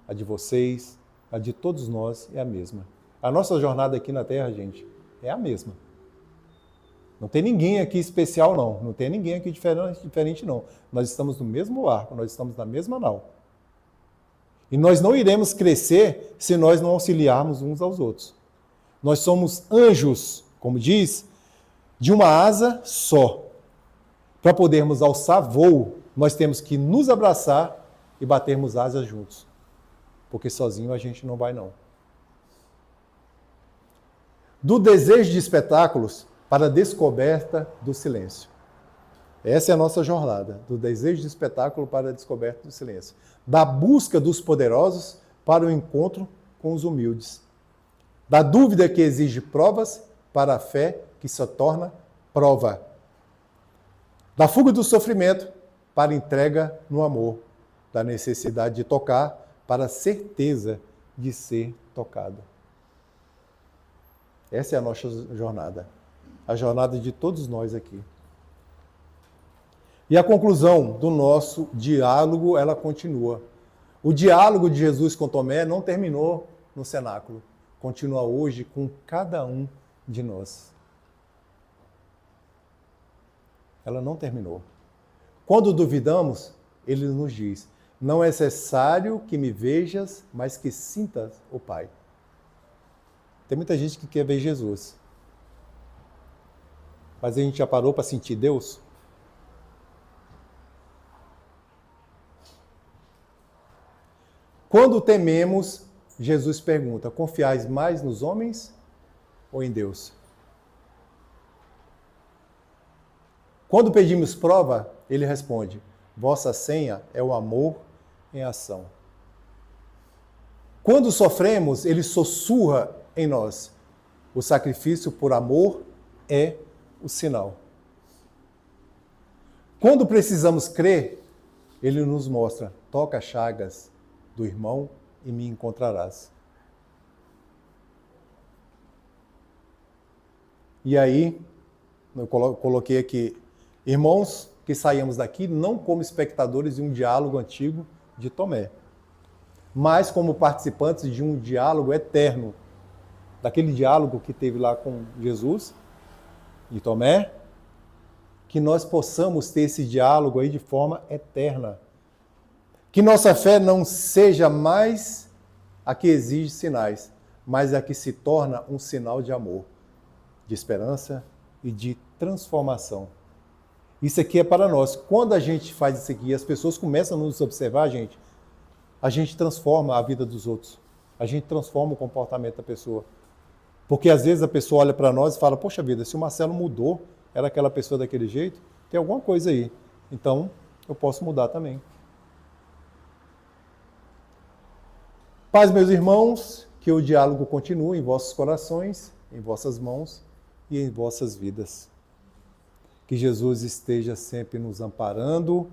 a de vocês, a de todos nós é a mesma. A nossa jornada aqui na Terra, gente, é a mesma. Não tem ninguém aqui especial, não. Não tem ninguém aqui diferente, não. Nós estamos no mesmo barco, nós estamos na mesma nau. E nós não iremos crescer se nós não auxiliarmos uns aos outros. Nós somos anjos, como diz, de uma asa só. Para podermos alçar voo, nós temos que nos abraçar e batermos asas juntos. Porque sozinho a gente não vai, não. Do desejo de espetáculos para a descoberta do silêncio. Essa é a nossa jornada, do desejo de espetáculo para a descoberta do silêncio. Da busca dos poderosos para o encontro com os humildes. Da dúvida que exige provas para a fé que se torna prova. Da fuga do sofrimento para a entrega no amor. Da necessidade de tocar para a certeza de ser tocado. Essa é a nossa jornada. A jornada de todos nós aqui. E a conclusão do nosso diálogo, ela continua. O diálogo de Jesus com Tomé não terminou no cenáculo. Continua hoje com cada um de nós. Ela não terminou. Quando duvidamos, ele nos diz, não é necessário que me vejas, mas que sintas o Pai. Tem muita gente que quer ver Jesus. Mas a gente já parou para sentir Deus? Quando tememos, Jesus pergunta: confiais mais nos homens ou em Deus? Quando pedimos prova, ele responde: vossa senha é o amor em ação. Quando sofremos, ele sussurra em nós: o sacrifício por amor é o sinal. Quando precisamos crer, ele nos mostra: toca as chagas do irmão e me encontrarás. E aí, eu coloquei aqui: irmãos, que saímos daqui não como espectadores de um diálogo antigo de Tomé, mas como participantes de um diálogo eterno, daquele diálogo que teve lá com Jesus e Tomé, que nós possamos ter esse diálogo aí de forma eterna. Que nossa fé não seja mais a que exige sinais, mas a que se torna um sinal de amor, de esperança e de transformação. Isso aqui é para nós. Quando a gente faz isso aqui, as pessoas começam a nos observar, a gente transforma a vida dos outros. A gente transforma o comportamento da pessoa. Porque às vezes a pessoa olha para nós e fala: poxa vida, se o Marcelo mudou, era aquela pessoa daquele jeito, tem alguma coisa aí. Então, eu posso mudar também. Paz, meus irmãos, que o diálogo continue em vossos corações, em vossas mãos e em vossas vidas. Que Jesus esteja sempre nos amparando,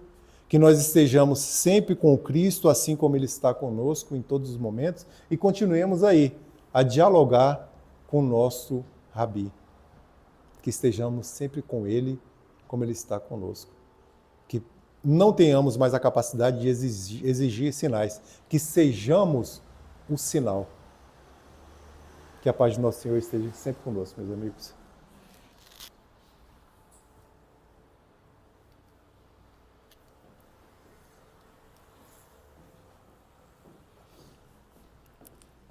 que nós estejamos sempre com Cristo, assim como Ele está conosco em todos os momentos, e continuemos aí a dialogar com o nosso Rabi. Que estejamos sempre com Ele, como Ele está conosco. Que não tenhamos mais a capacidade de exigir sinais, que sejamos o sinal. Que a paz de nosso Senhor esteja sempre conosco, meus amigos.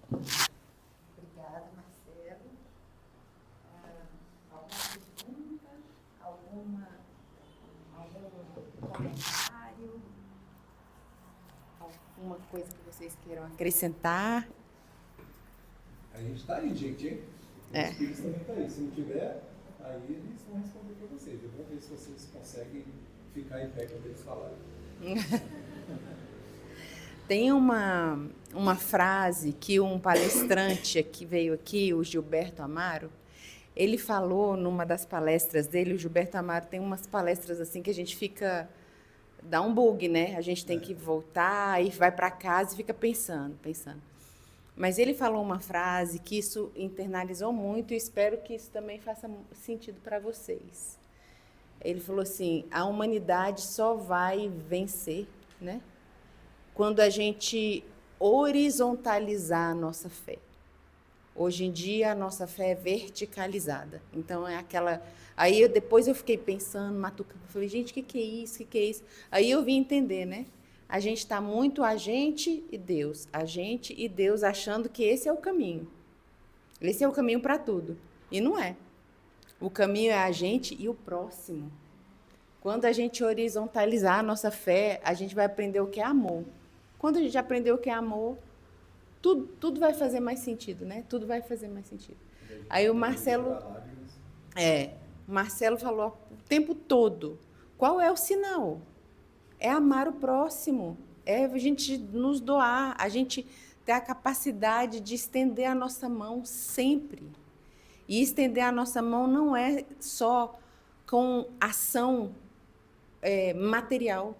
Obrigada, Marcelo. Alguma pergunta? Algum comentário? Alguma coisa que vocês queiram acrescentar? A gente está aí, gente, hein? Os filhos também estão aí. Se não tiver, aí eles vão responder para vocês. Eu vou ver se vocês conseguem ficar em pé quando eles falarem. Tem uma frase que um palestrante que veio aqui, o Gilberto Amaro, ele falou numa das palestras dele. O Gilberto Amaro tem umas palestras assim que a gente fica... dá um bug, né? A gente tem que voltar e vai para casa e fica pensando. Mas ele falou uma frase que isso internalizou muito e espero que isso também faça sentido para vocês. Ele falou assim: a humanidade só vai vencer, né, quando a gente horizontalizar a nossa fé. Hoje em dia, a nossa fé é verticalizada. Então, é aquela... Aí, depois eu fiquei pensando, matucando, falei: gente, o que é isso? Aí eu vim entender, né? A gente está muito a gente e Deus, achando que esse é o caminho. Esse é o caminho para tudo. E não é. O caminho é a gente e o próximo. Quando a gente horizontalizar a nossa fé, a gente vai aprender o que é amor. Quando a gente aprender o que é amor, tudo vai fazer mais sentido, né? Tudo vai fazer mais sentido. Aí o Marcelo falou o tempo todo: qual é o sinal? É amar o próximo, é a gente nos doar, a gente ter a capacidade de estender a nossa mão sempre. E estender a nossa mão não é só com ação material,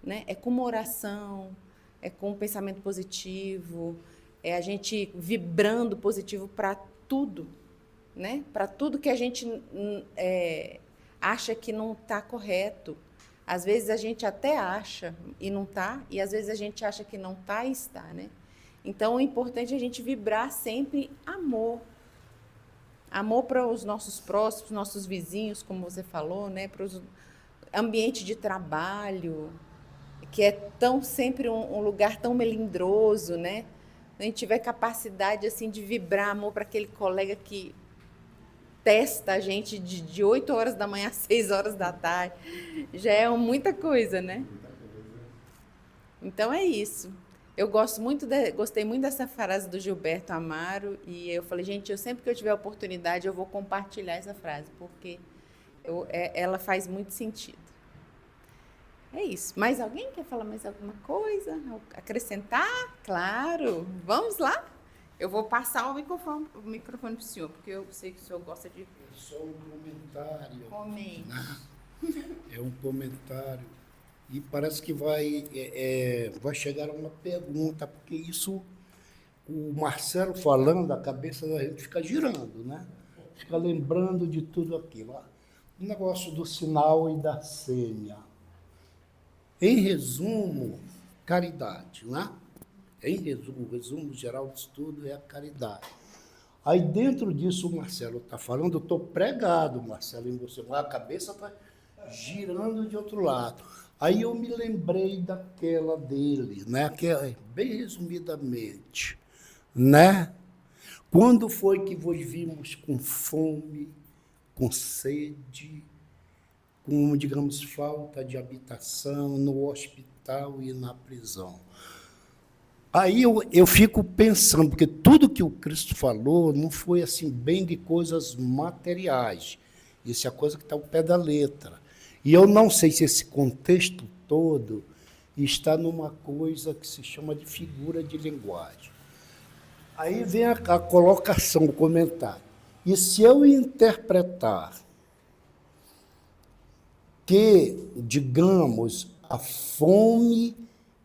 né? É com uma oração, é com um pensamento positivo, é a gente vibrando positivo para tudo, né? Para tudo que a gente acha que não está correto. Às vezes a gente até acha e não está, e às vezes a gente acha que não está e está, né? Então, o importante é a gente vibrar sempre amor. Amor para os nossos próximos, nossos vizinhos, como você falou, né? Para o ambiente de trabalho, que é sempre um lugar tão melindroso, né? Se a gente tiver capacidade assim, de vibrar amor para aquele colega que testa a gente de 8 horas da manhã a 6 horas da tarde, já é muita coisa, né? Então é isso. Eu gostei muito dessa frase do Gilberto Amaro e eu falei, gente, sempre que eu tiver oportunidade eu vou compartilhar essa frase, porque ela faz muito sentido. É isso. Mais alguém quer falar mais alguma coisa? Acrescentar? Claro. Vamos lá? Eu vou passar o microfone para o senhor, porque eu sei que o senhor gosta de... É só um comentário. Comente. Né? É um comentário. E parece que vai chegar uma pergunta, porque isso, o Marcelo falando, a cabeça da gente fica girando, né? Fica lembrando de tudo aquilo. O negócio do sinal e da senha. Em resumo, caridade, né? Em resumo, o resumo geral disso tudo é a caridade. Aí dentro disso o Marcelo está falando, eu estou pregado, Marcelo, em você, a cabeça está girando de outro lado. Aí eu me lembrei daquela dele, né? Que é, bem resumidamente, né? Quando foi que vos vimos com fome, com sede, com, digamos, falta de habitação, no hospital e na prisão? Aí eu fico pensando, porque tudo que o Cristo falou não foi assim bem de coisas materiais. Isso é a coisa que está ao pé da letra. E eu não sei se esse contexto todo está numa coisa que se chama de figura de linguagem. Aí vem a colocação, o comentário. E se eu interpretar que, digamos, a fome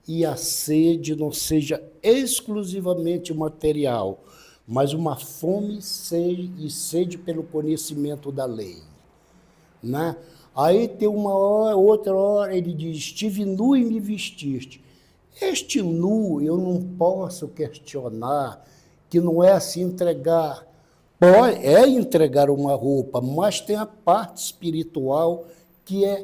e a sede não seja exclusivamente material, mas uma fome e sede pelo conhecimento da lei, né? Aí tem outra hora, ele diz, estive nu e me vestiste. Este nu, eu não posso questionar que não é assim entregar, é entregar uma roupa, mas tem a parte espiritual que é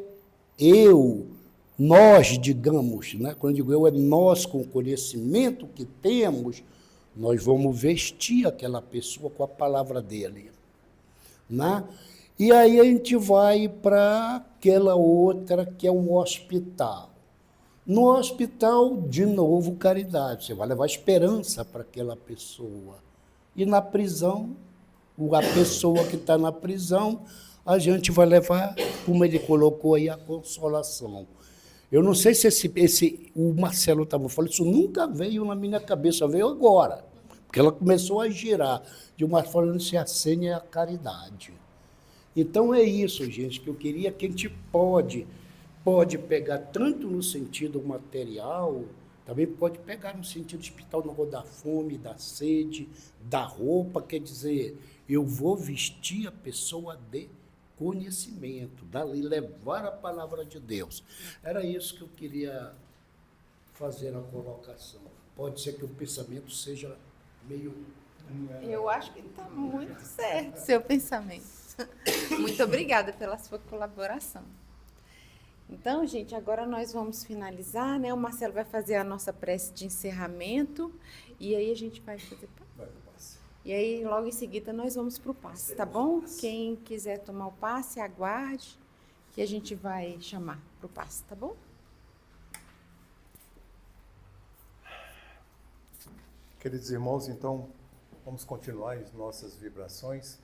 nós, digamos, né? Quando eu digo eu, é nós com o conhecimento que temos, nós vamos vestir aquela pessoa com a palavra dele, né? E aí a gente vai para aquela outra que é o hospital. No hospital, de novo, caridade. Você vai levar esperança para aquela pessoa. E na prisão, a pessoa que está na prisão, a gente vai levar, como ele colocou aí, a consolação. Eu não sei se o Marcelo estava falando, isso nunca veio na minha cabeça, veio agora. Porque ela começou a girar, de uma forma se a senha é a caridade. Então é isso, gente, que eu queria que a gente pode pegar tanto no sentido material, também pode pegar no sentido espiritual, no da fome, da sede, da roupa, quer dizer, eu vou vestir a pessoa de conhecimento, dali levar a palavra de Deus. Era isso que eu queria fazer a colocação. Pode ser que o pensamento seja meio... Eu acho que está muito certo o seu pensamento. Muito obrigada pela sua colaboração. Então, gente, agora nós vamos finalizar, né? O Marcelo vai fazer a nossa prece de encerramento e aí a gente vai fazer... E aí, logo em seguida, nós vamos para o passe, tá bom? Quem quiser tomar o passe, aguarde, que a gente vai chamar para o passe, tá bom? Queridos irmãos, então, vamos continuar as nossas vibrações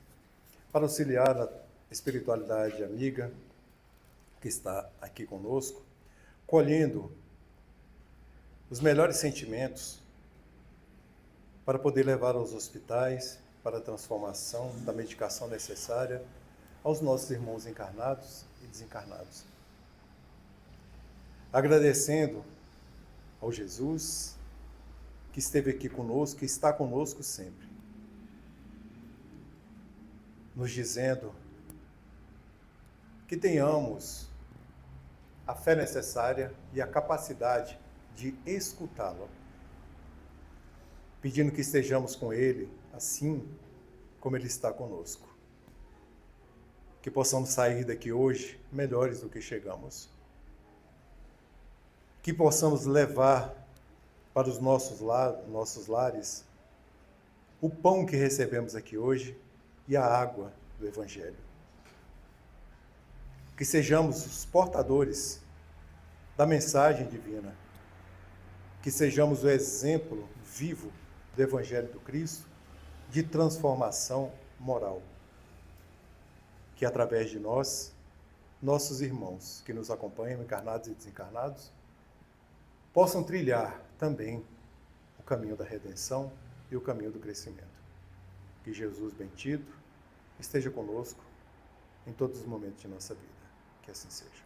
para auxiliar a espiritualidade amiga que está aqui conosco, colhendo os melhores sentimentos para poder levar aos hospitais, para a transformação da medicação necessária aos nossos irmãos encarnados e desencarnados. Agradecendo ao Jesus que esteve aqui conosco, que está conosco sempre, nos dizendo que tenhamos a fé necessária e a capacidade de escutá-lo, pedindo que estejamos com Ele, assim como Ele está conosco. Que possamos sair daqui hoje melhores do que chegamos. Que possamos levar para os nossos lares o pão que recebemos aqui hoje e a água do Evangelho. Que sejamos os portadores da mensagem divina, que sejamos o exemplo vivo do Evangelho do Cristo de transformação moral. Que através de nós, nossos irmãos que nos acompanham, encarnados e desencarnados, possam trilhar também o caminho da redenção e o caminho do crescimento. Que Jesus bendito esteja conosco em todos os momentos de nossa vida. Que assim seja.